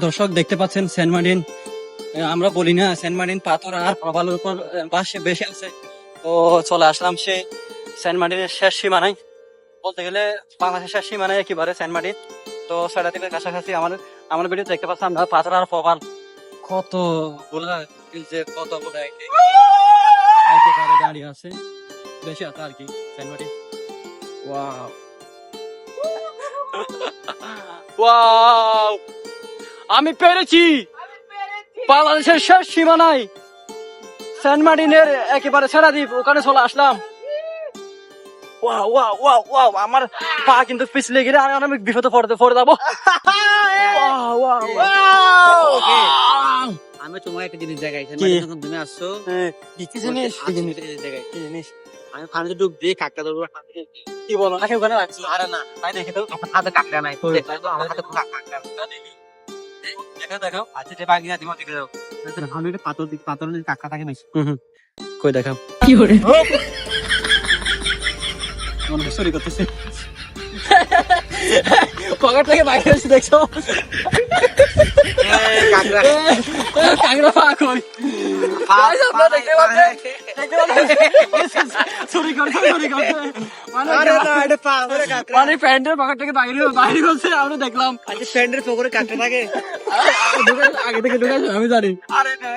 দর্শক দেখতে পাচ্ছেন সেন্ট মার্টিন, আমরা বলি না সেন্ট মার্টিন পাথর আর প্রবালের উপর বাসে বেশি আছে। তো চলে আসলাম সেই সেন্ট মার্টিনের শেষ সীমানায়, বলতে গেলে বাংলাদেশের শেষ সীমানায় একেবারে সেন্ট মার্টিন। তো সেটা থেকে কাছাকাছি আমার ভিডিও দেখতে পাচ্ছি আমরা পাথর আর প্রবাল কত গুলা, যে কত গুলা একেবারে দাঁড়িয়ে আছে, বেশি আছে আর কি সেন্ট মার্টিন। ওয়াও ওয়াও, আমি পেরেছি বাংলাদেশের শেষ সীমানায় সেন্ট মার্টিনের একেবারে ছেড়া দ্বীপ, ওখানে চলে আসলাম। ওয়াও ওয়াও ওয়াও ওয়াও, আমার পা কিন্তু পিছলে গেলে আমি বিপদে পড়ে যাবো। ওয়াও ওয়াও ওয়াও, আমি তোমাকে একটা জিনিস দেখাই, যখন তুমি আসছো কি জিনিস জায়গায় কি জিনিস আমি পানিতে ডুব দিয়ে কাকটা ধরবো। কি বলো, নাকি ওখানে রাখছো? আরে না, তাই দেখে তো আমার হাতে কাকটা নাই, ওই। দেখো তো আমার হাতে কোনো কাকটা নাই। দেখো দেখো, আচ্ছা যে বাকি না দিমা দেখে দাও, আমি একটা পাথর কাকটা থাকে বেশি। কই দেখাও কি করে মনে হয় চুরি করতেছে। পকেট থেকে বাইরে এসে দেখছো কাকড়া কাঁকড়া পা কই? Guys, আপনারা দেখতে পাচ্ছেন? চুরি করছে মানে মানে প্যান্টের পকেট থেকে বাইরে করছে, আমরা দেখলাম। আচ্ছা প্যান্ডের পকেটে কাকটা থাকে। আগে থেকে ঢুকাইছে আমি জানি। আরে না,